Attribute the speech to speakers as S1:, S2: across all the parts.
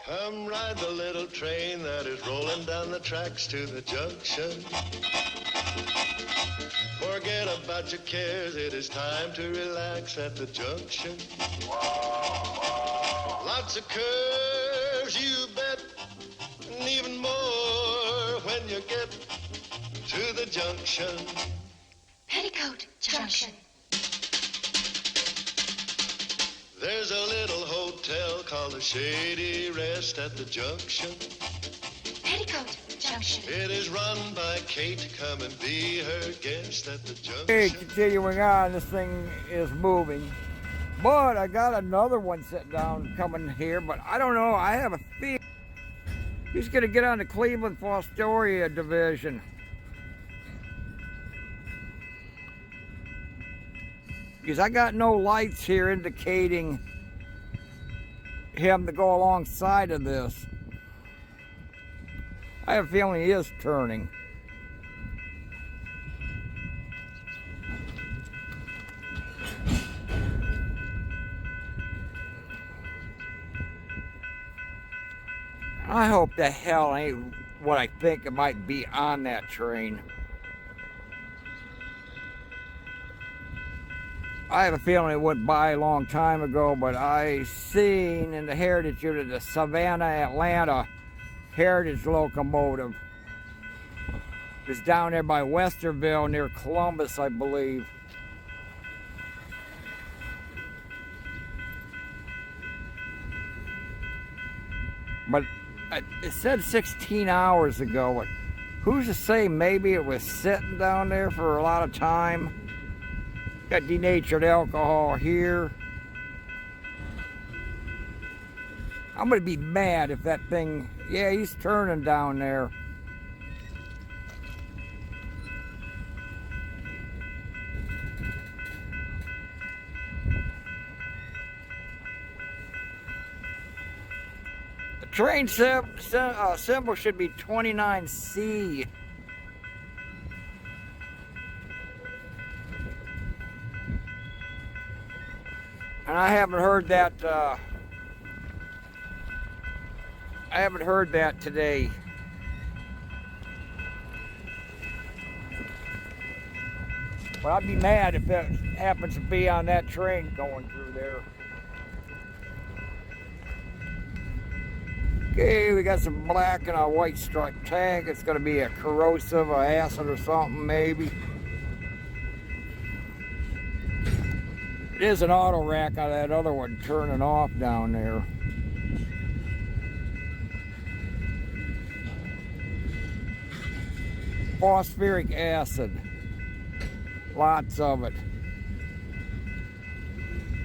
S1: Come ride the little train that is rolling down the tracks to the junction. Forget about your cares, it is time to relax at the junction. Lots of curves, you bet, and even more when you get to the junction.
S2: Petticoat Junction.
S1: There's a little hotel called the Shady Rest at the junction.
S2: Petticoat Junction.
S1: It is run by Kate. Come and be her guest at the junction.
S3: Okay, continuing on, this thing is moving. But I got another one sitting down coming here, but I don't know. I have a feeling he's going to get on the Cleveland-Fostoria division. Because I got no lights here indicating him to go alongside of this. I have a feeling he is turning. I hope the hell ain't what I think it might be on that train. I have a feeling it went by a long time ago, but I seen in the Heritage Unit the Savannah, Atlanta Heritage locomotive. It's down there by Westerville near Columbus, I believe. But it said 16 hours ago. But who's to say maybe it was sitting down there for a lot of time? Got denatured alcohol here. I'm gonna be mad if that thing, yeah, he's turning down there. The train symbol should be 29C. And I haven't heard that today. But I'd be mad if that happens to be on that train going through there. Okay, we got some black and a white striped tank. It's going to be a corrosive, or acid or something maybe. It is an auto rack on that other one turning off down there. Phosphoric acid. Lots of it.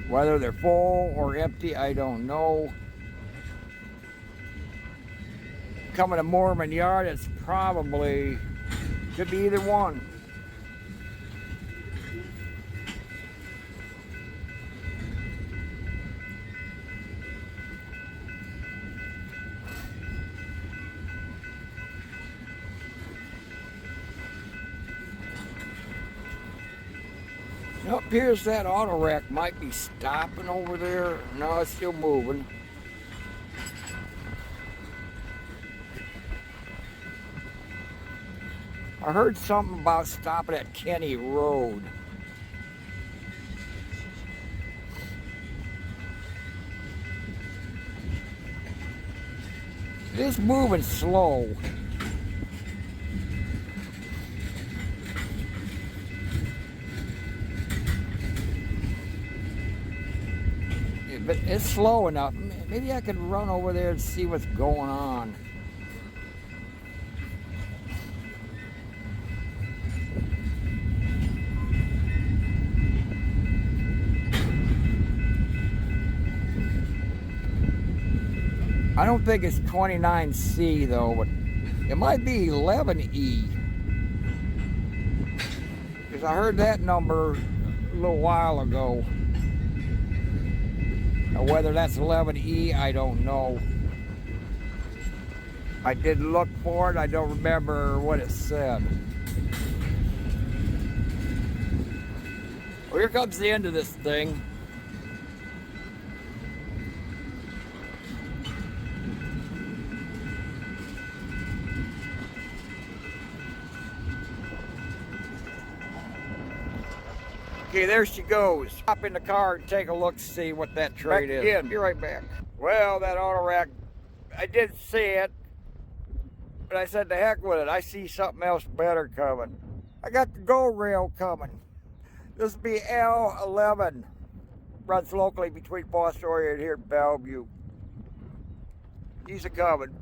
S3: Whether they're full or empty, I don't know. Coming to Mormon Yard, it's probably, could be either one. It appears that auto rack might be stopping over there. No, it's still moving. I heard something about stopping at Kenny Road. It is moving slow. But it's slow enough. Maybe I could run over there and see what's going on. I don't think it's 29C though, but it might be 11E. Because I heard that number a little while ago. Now, whether that's 11E, I don't know. I did look for it. I don't remember what it said. Well, here comes the end of this thing. Okay, there she goes. Hop in the car and take a look, see what that train is. Again. Be right back. Well, that auto rack, I did see it, but I said, the heck with it. I see something else better coming. I got the Gorail coming. This will be L11. Runs locally between Boston and here at Bellevue. He's a coming.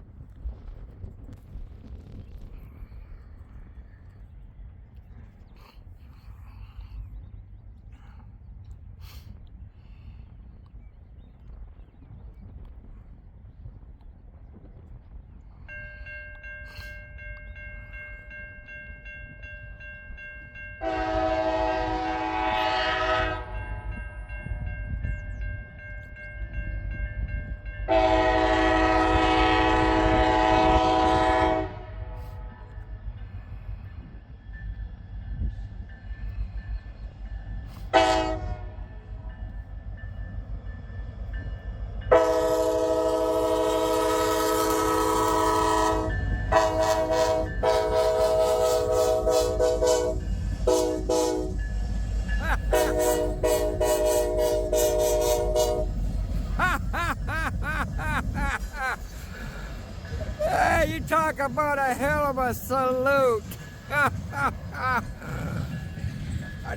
S3: Hey, you talk about a hell of a salute. I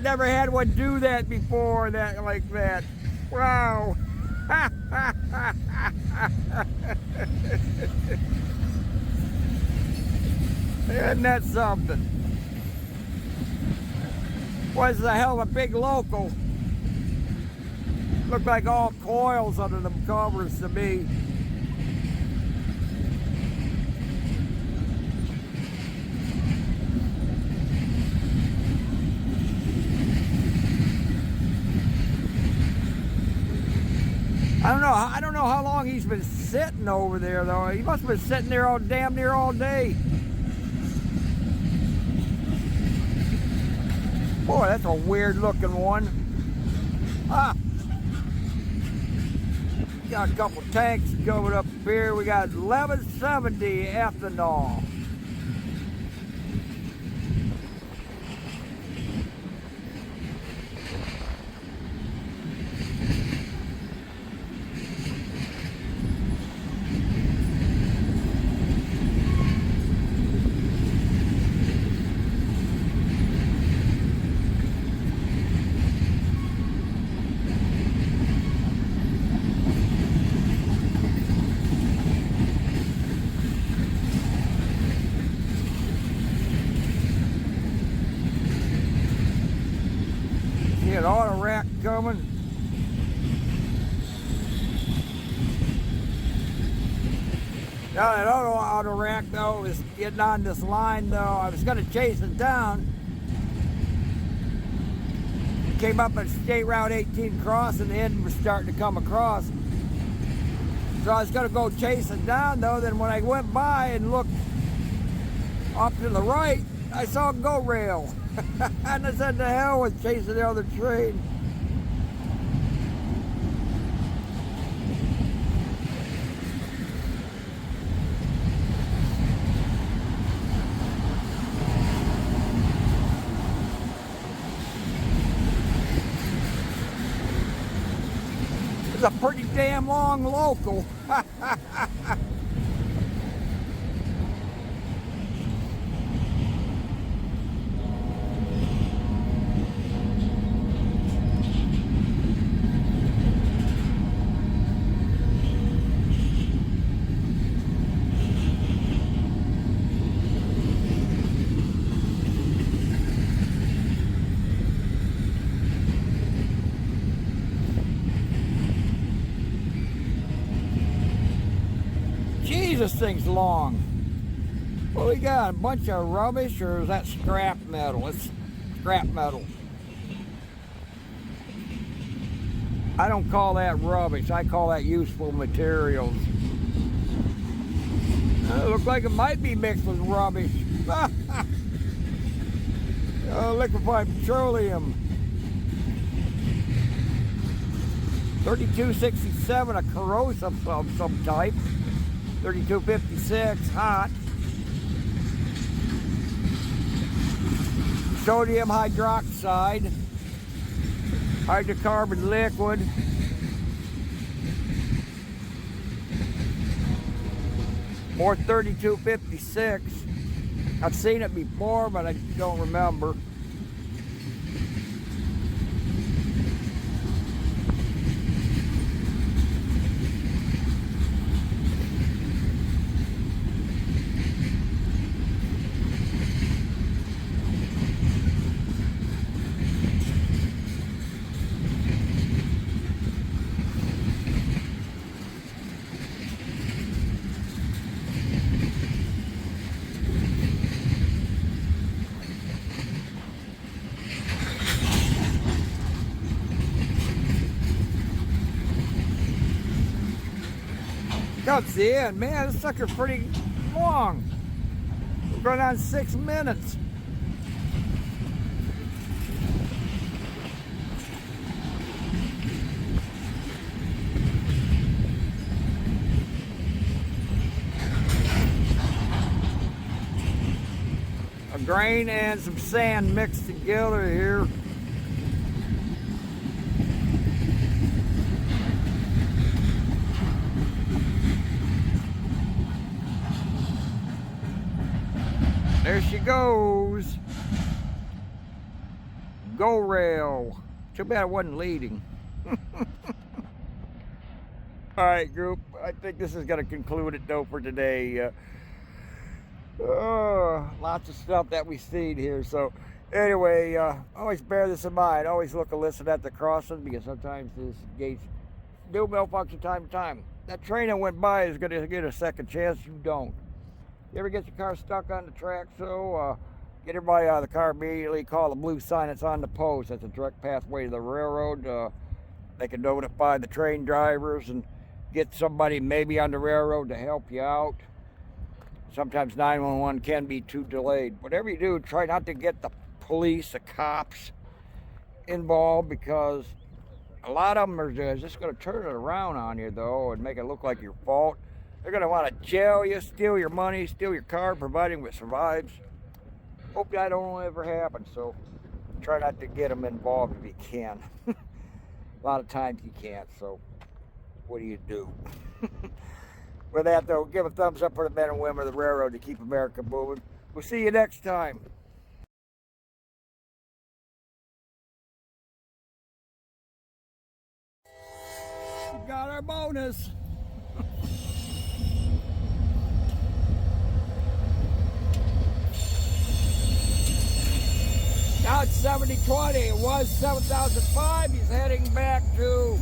S3: never had one do that before, that like that. Wow. Isn't that something? Was a hell of a big Loco. Looked like all coils under them covers to me. I don't know how long he's been sitting over there though. He must have been sitting there all damn near all day. Boy, that's a weird looking one. Got a couple tanks going up here. We got 1170 ethanol. An auto rack coming. Now that auto rack though is getting on this line though. I was gonna chase it down. It came up at State Route 18 cross and the end was starting to come across. So I was gonna go chase it down though. Then when I went by and looked off to the right, I saw a Gorail. And I said, the hell with chasing the other train. It's a pretty damn long Loco. This thing's long. What we got? A bunch of rubbish, or is that scrap metal? It's scrap metal. I don't call that rubbish. I call that useful materials. It looks like it might be mixed with rubbish. Liquefied petroleum. 3267, a corrosive of some type. 3256, hot. Sodium hydroxide. hydrocarbon liquid. More 3256. I've seen it before, but I don't remember. That's the end, man. This sucker's pretty long. We're going on 6 minutes. A grain and some sand mixed together here. There she goes. Gorail. Too bad it wasn't leading. Alright, group. I think this is going to conclude it, though, for today. Lots of stuff that we seen here. So, anyway, always bear this in mind. Always look and listen at the crossing, because sometimes these gates do malfunction time to time. That train that went by is going to get a second chance. You don't. You ever get your car stuck on the track? So get everybody out of the car immediately. Call the blue sign that's on the post. That's a direct pathway to the railroad. They can notify the train drivers and get somebody maybe on the railroad to help you out. Sometimes 911 can be too delayed. Whatever you do, try not to get the police, the cops involved, because a lot of them are just going to turn it around on you, though, and make it look like your fault. They're going to want to jail you, steal your money, steal your car, providing it survives. Hope that don't ever happen, so try not to get them involved if you can. A lot of times you can't, so what do? With that, though, give a thumbs up for the men and women of the railroad to keep America moving. We'll see you next time. We got our bonus. Now it's 7020. It was 7005. He's heading back to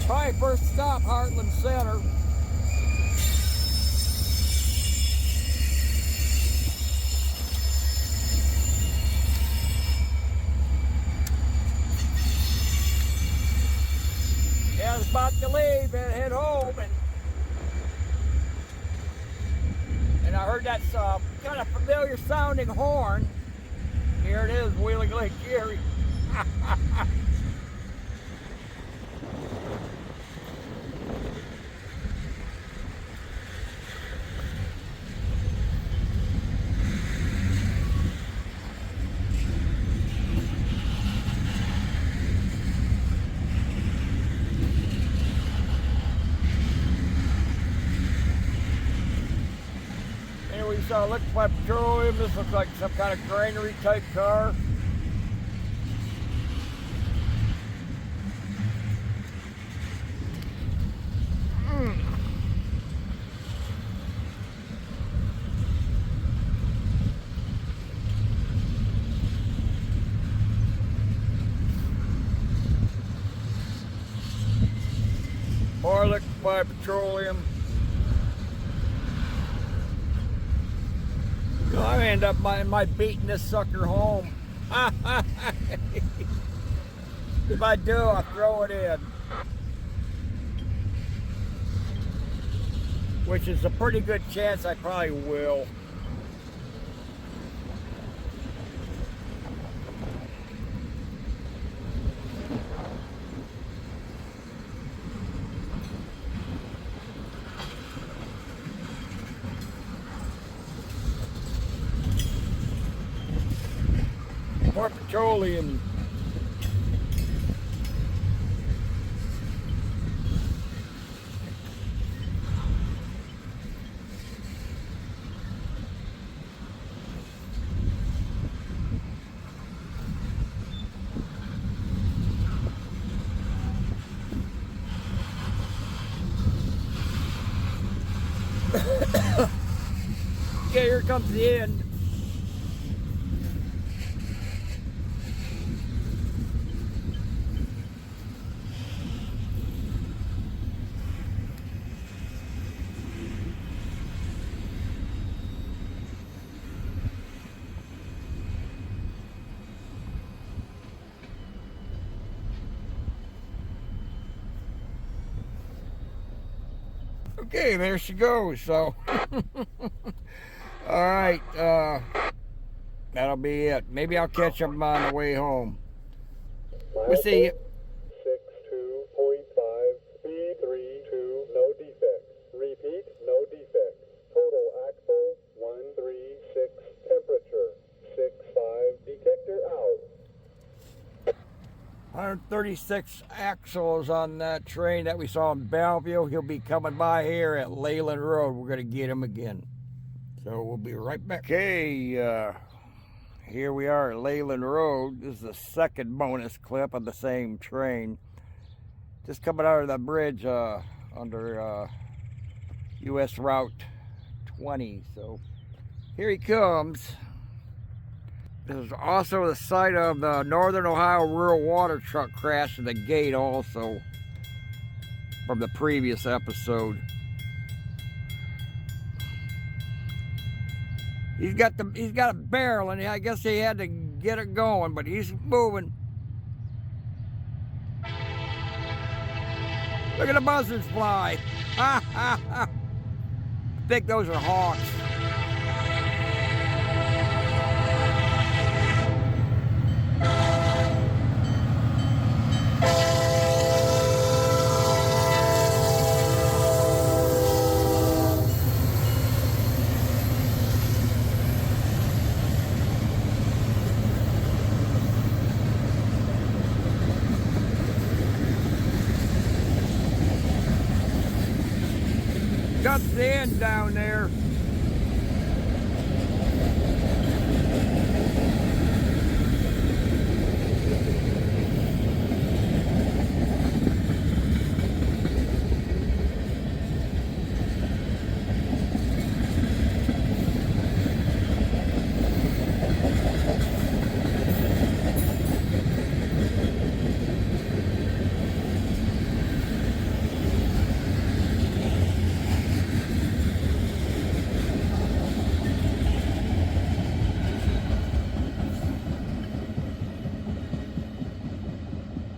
S3: probably first stop, Heartland Center. Yeah, I was about to leave and head home, and I heard that kind of familiar sounding horn. Here it is, Wheeling Lake Erie. We saw liquefied petroleum. This looks like some kind of granary type car. More liquefied petroleum. I end up might beating this sucker home. If I do, I'll throw it in. Which is a pretty good chance I probably will. More petroleum. Okay, here comes the end. Okay, there she goes. So, all right, that'll be it. Maybe I'll catch up on the way home. We'll see you.
S4: 62.5, speed 32, no defects. Repeat, no defects. Total axle 136, temperature 65, detector out.
S3: 136 axles on that train that we saw in Bellevue. He'll be coming by here at Lelen Road. We're going to get him again. So we'll be right back. Okay, here we are at Lelen Road. This is the second bonus clip of the same train. Just coming out of the bridge under US Route 20. So here he comes. This is also the site of the Northern Ohio Rural Water Truck crash at the gate also from the previous episode. He's got a barrel and I guess he had to get it going, but he's moving. Look at the buzzards fly. I think those are hawks. Got the end down there.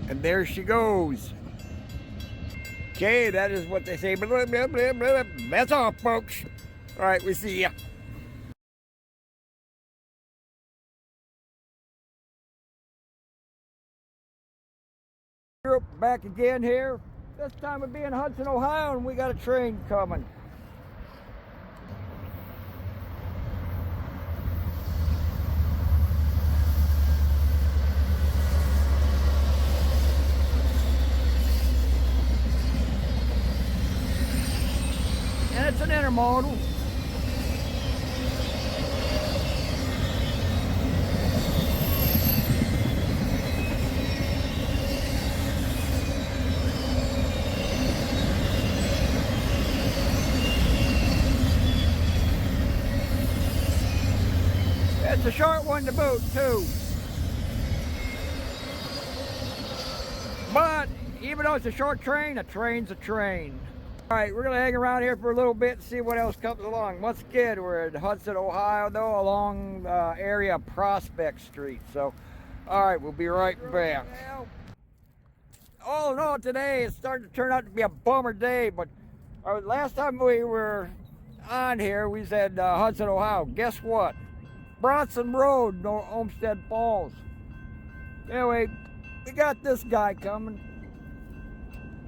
S3: And there she goes. Okay, that is what they say. Blah, blah, blah, blah. That's all, folks. All right, we see ya. Back again here. This time we'll be in Hudson, Ohio, and we got a train coming. And it's an intermodal. It's a short one to boot, too. But even though it's a short train, a train's a train. All right, we're going to hang around here for a little bit and see what else comes along. Once again, we're in Hudson, Ohio, though, along the area of Prospect Street. So, all right, we'll be right back. All in all, today it's starting to turn out to be a bummer day, but last time we were on here, we said Hudson, Ohio. Guess what? Bronson Road, Olmsted Falls. Anyway, we got this guy coming.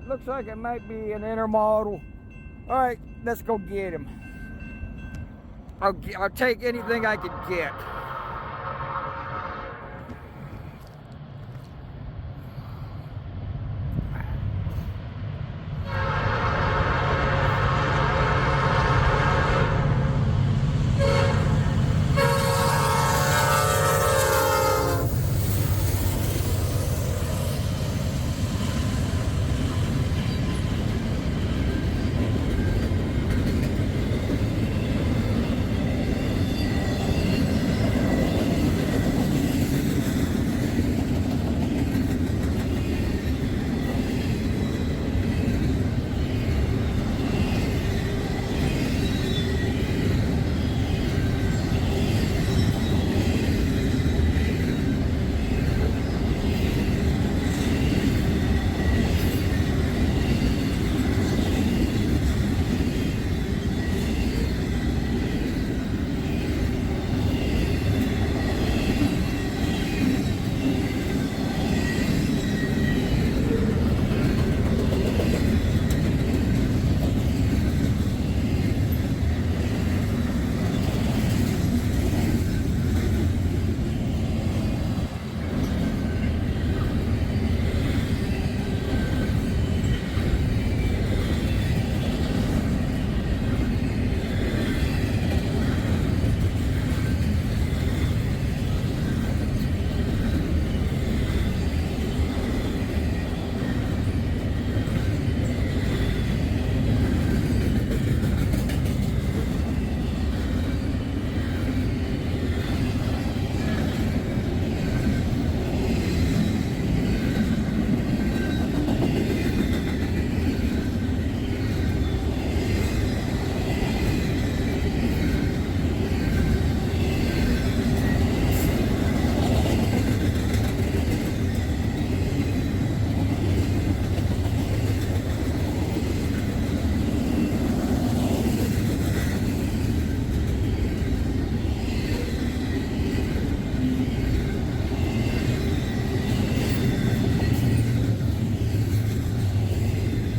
S3: Looks like it might be an intermodal. All right, let's go get him. I'll take anything I can get.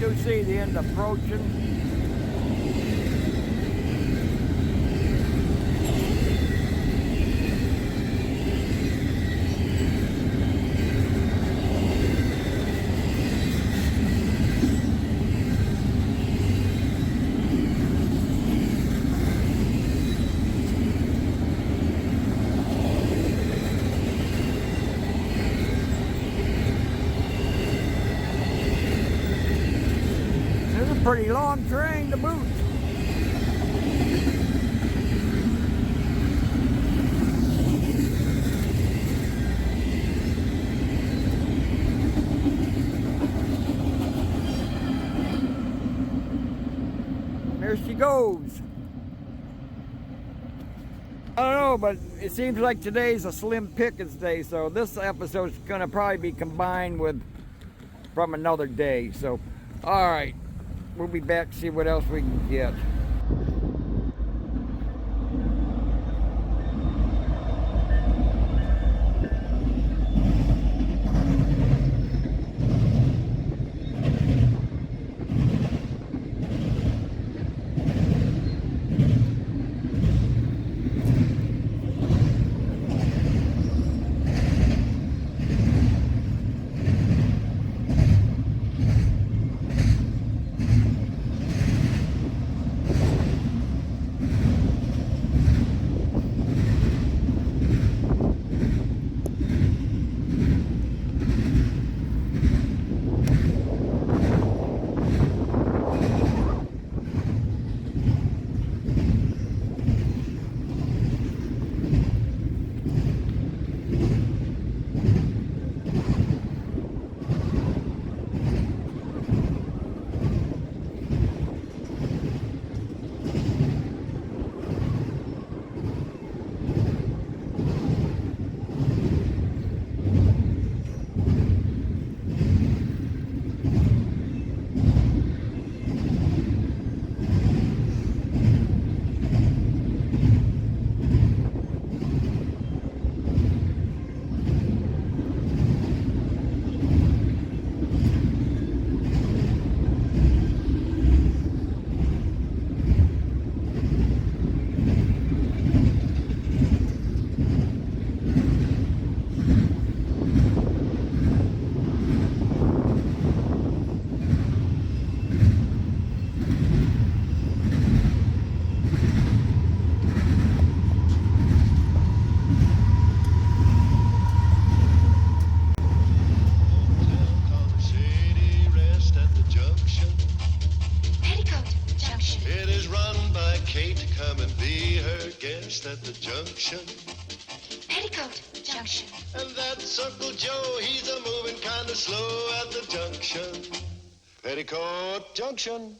S3: do see the end approaching. Pretty long train to boot. There she goes. I don't know, but it seems like today's a Slim Pickens day, so this episode's gonna probably be combined with from another day. So, all right. We'll be back to see what else we can get.
S1: At the junction.
S2: Petticoat Junction.
S1: And that's Uncle Joe, he's a moving kind of slow at the junction. Petticoat Junction.